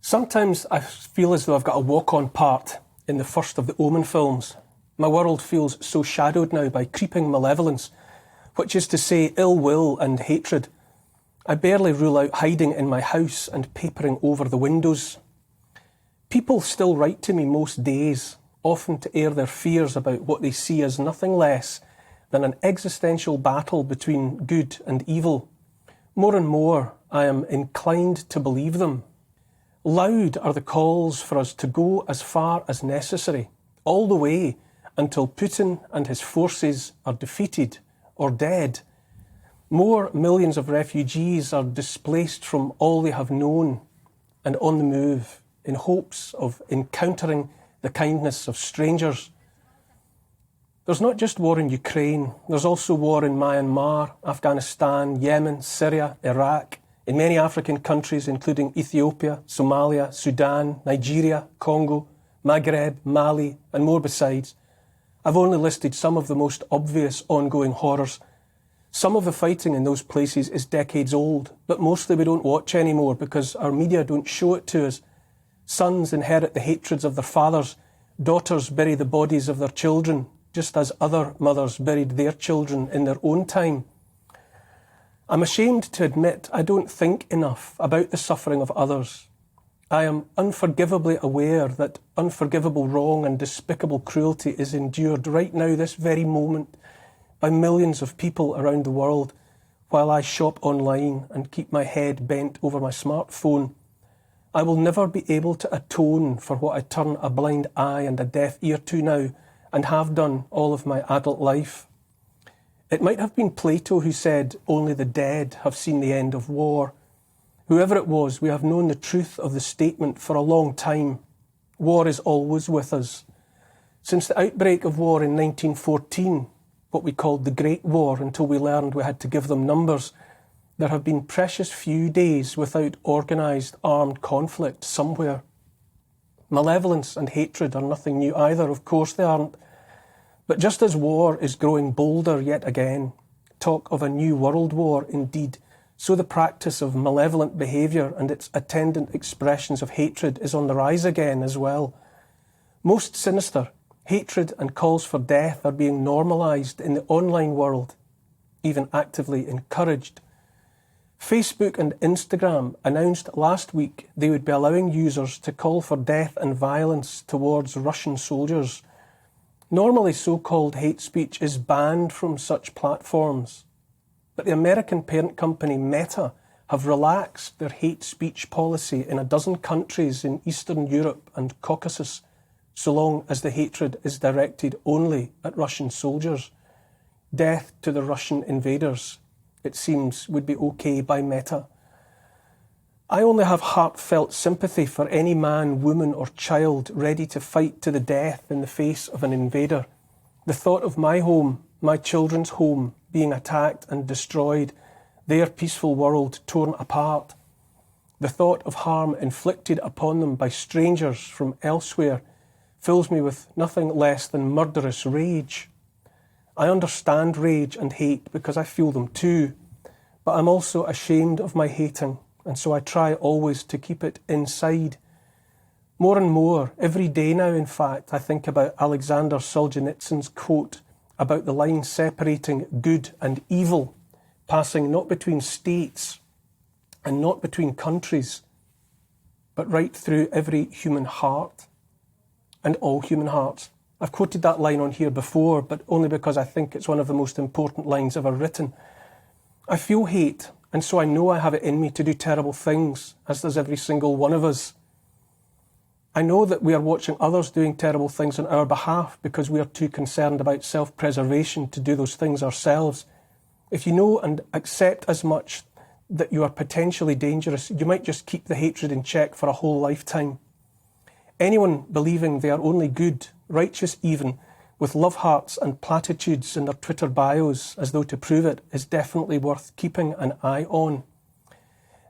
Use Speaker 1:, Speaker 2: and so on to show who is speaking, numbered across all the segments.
Speaker 1: Sometimes I feel as though I've got a walk-on part in the first of the Omen films. My world feels so shadowed now by creeping malevolence, which is to say ill will and hatred. I barely rule out hiding in my house and papering over the windows. People still write to me most days, often to air their fears about what they see as nothing less than an existential battle between good and evil. More and more, I am inclined to believe them. Loud are the calls for us to go as far as necessary, all the way until Putin and his forces are defeated or dead. More millions of refugees are displaced from all they have known and on the move in hopes of encountering the kindness of strangers. There's not just war in Ukraine, there's also war in Myanmar, Afghanistan, Yemen, Syria, Iraq, in many African countries including Ethiopia, Somalia, Sudan, Nigeria, Congo, Maghreb, Mali and more besides. I've only listed some of the most obvious ongoing horrors. Some of the fighting in those places is decades old, but mostly we don't watch anymore because our media don't show it to us. Sons inherit the hatreds of their fathers, daughters bury the bodies of their children, just as other mothers buried their children in their own time. I'm ashamed to admit I don't think enough about the suffering of others. I am unforgivably aware that unforgivable wrong and despicable cruelty is endured right now, this very moment, by millions of people around the world, while I shop online and keep my head bent over my smartphone. I will never be able to atone for what I turn a blind eye and a deaf ear to now, and have done all of my adult life. It might have been Plato who said, "Only the dead have seen the end of war." Whoever it was, we have known the truth of the statement for a long time. War is always with us. Since the outbreak of war in 1914, what we called the Great War, until we learned we had to give them numbers, there have been precious few days without organised armed conflict somewhere. Malevolence and hatred are nothing new either, of course they aren't. But just as war is growing bolder yet again, talk of a new world war indeed, so the practice of malevolent behaviour and its attendant expressions of hatred is on the rise again as well. Most sinister, hatred and calls for death are being normalised in the online world, even actively encouraged. Facebook and Instagram announced last week they would be allowing users to call for death and violence towards Russian soldiers. Normally, so-called hate speech is banned from such platforms, but the American parent company Meta have relaxed their hate speech policy in a dozen countries in Eastern Europe and Caucasus, so long as the hatred is directed only at Russian soldiers. Death to the Russian invaders, it seems, would be okay by Meta. I only have heartfelt sympathy for any man, woman or child ready to fight to the death in the face of an invader. The thought of my home, my children's home, being attacked and destroyed, their peaceful world torn apart. The thought of harm inflicted upon them by strangers from elsewhere fills me with nothing less than murderous rage. I understand rage and hate because I feel them too, but I'm also ashamed of my hating, and so I try always to keep it inside. More and more, every day now in fact, I think about Alexander Solzhenitsyn's quote about the line separating good and evil, passing not between states and not between countries, but right through every human heart and all human hearts. I've quoted that line on here before, but only because I think it's one of the most important lines ever written. I feel hate, and so I know I have it in me to do terrible things, as does every single one of us. I know that we are watching others doing terrible things on our behalf because we are too concerned about self-preservation to do those things ourselves. If you know and accept as much that you are potentially dangerous, you might just keep the hatred in check for a whole lifetime. Anyone believing they are only good, righteous even, with love hearts and platitudes in their Twitter bios as though to prove it, is definitely worth keeping an eye on.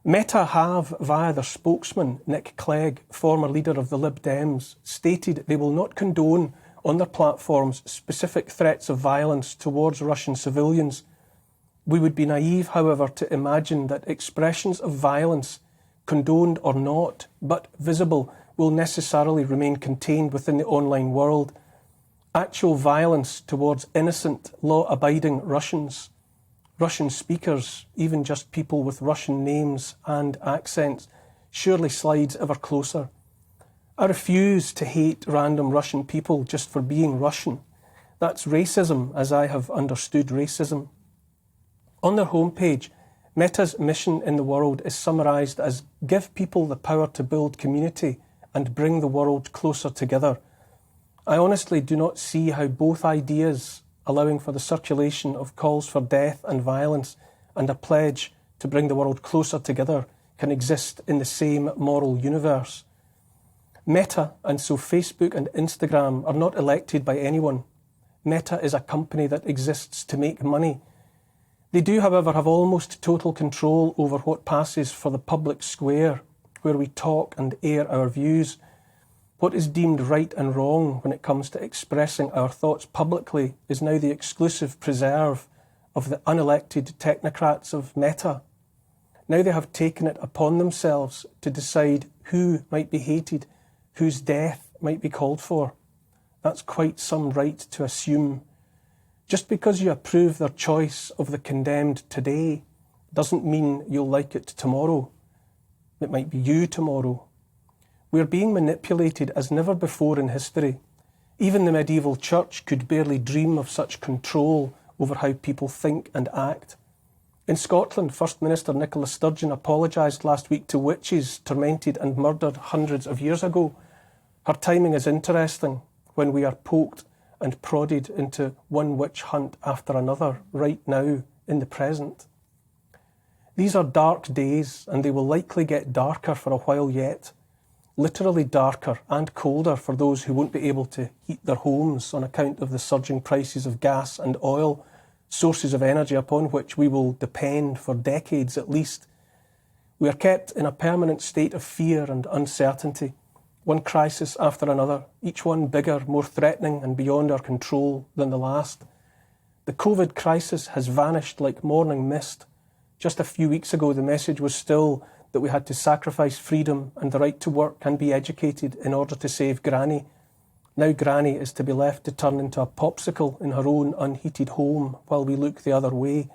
Speaker 1: Meta have, via their spokesman, Nick Clegg, former leader of the Lib Dems, stated they will not condone on their platforms specific threats of violence towards Russian civilians. We would be naive, however, to imagine that expressions of violence condoned or not, but visible, will necessarily remain contained within the online world. Actual violence towards innocent, law-abiding Russians, Russian speakers, even just people with Russian names and accents, surely slides ever closer. I refuse to hate random Russian people just for being Russian. That's racism, as I have understood racism. On their homepage, Meta's mission in the world is summarised as give people the power to build community and bring the world closer together. I honestly do not see how both ideas, allowing for the circulation of calls for death and violence and a pledge to bring the world closer together, can exist in the same moral universe. Meta, and so Facebook and Instagram, are not elected by anyone. Meta is a company that exists to make money. They do, however, have almost total control over what passes for the public square, where we talk and air our views. What is deemed right and wrong when it comes to expressing our thoughts publicly is now the exclusive preserve of the unelected technocrats of Meta. Now they have taken it upon themselves to decide who might be hated, whose death might be called for. That's quite some right to assume. Just because you approve their choice of the condemned today doesn't mean you'll like it tomorrow. It might be you tomorrow. We're being manipulated as never before in history. Even the medieval church could barely dream of such control over how people think and act. In Scotland, First Minister Nicola Sturgeon apologised last week to witches tormented and murdered hundreds of years ago. Her timing is interesting when we are poked and prodded into one witch hunt after another right now in the present. These are dark days, and they will likely get darker for a while yet. Literally darker and colder for those who won't be able to heat their homes on account of the surging prices of gas and oil, sources of energy upon which we will depend for decades at least. We are kept in a permanent state of fear and uncertainty, one crisis after another, each one bigger, more threatening and beyond our control than the last. The COVID crisis has vanished like morning mist. Just a few weeks ago, the message was still that we had to sacrifice freedom and the right to work and be educated in order to save Granny. Now Granny is to be left to turn into a popsicle in her own unheated home while we look the other way.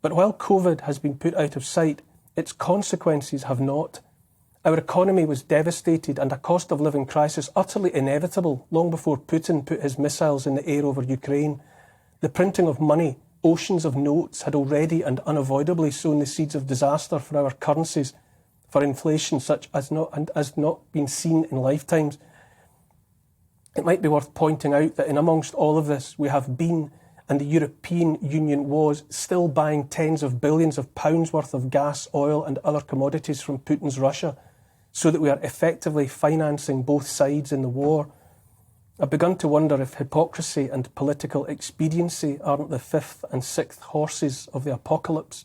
Speaker 1: But while COVID has been put out of sight, its consequences have not. Our economy was devastated and a cost of living crisis utterly inevitable long before Putin put his missiles in the air over Ukraine. The printing of money, oceans of notes, had already and unavoidably sown the seeds of disaster for our currencies, for inflation such as not been seen in lifetimes. It might be worth pointing out that in amongst all of this, we have been, and the European Union was, still buying tens of billions of pounds worth of gas, oil and other commodities from Putin's Russia, so that we are effectively financing both sides in the war. I've begun to wonder if hypocrisy and political expediency aren't the fifth and sixth horses of the apocalypse.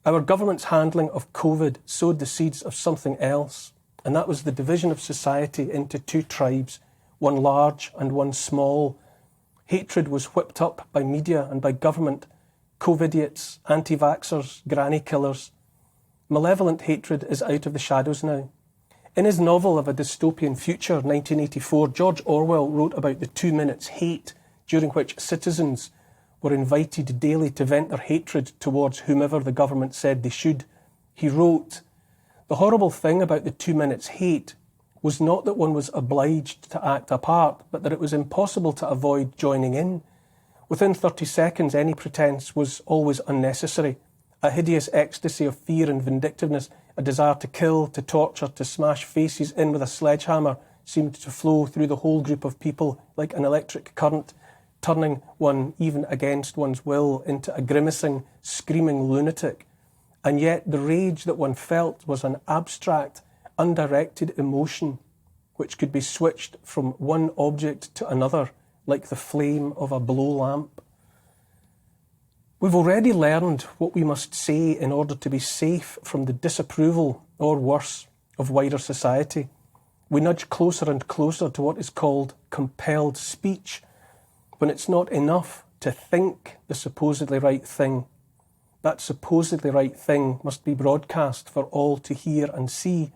Speaker 1: Our government's handling of COVID sowed the seeds of something else, and that was the division of society into two tribes, one large and one small. Hatred was whipped up by media and by government, COVIDiots, anti-vaxxers, granny killers. Malevolent hatred is out of the shadows now. In his novel of a dystopian future, 1984, George Orwell wrote about the 2 minutes hate, during which citizens were invited daily to vent their hatred towards whomever the government said they should. He wrote, "The horrible thing about the 2 minutes hate was not that one was obliged to act a part, but that it was impossible to avoid joining in. Within 30 seconds, any pretence was always unnecessary. A hideous ecstasy of fear and vindictiveness, a desire to kill, to torture, to smash faces in with a sledgehammer seemed to flow through the whole group of people like an electric current, turning one, even against one's will, into a grimacing, screaming lunatic. And yet the rage that one felt was an abstract, undirected emotion which could be switched from one object to another like the flame of a blow lamp. We've already learned what we must say in order to be safe from the disapproval, or worse, of wider society. We nudge closer and closer to what is called compelled speech, when it's not enough to think the supposedly right thing. that supposedly right thing must be broadcast for all to hear and see.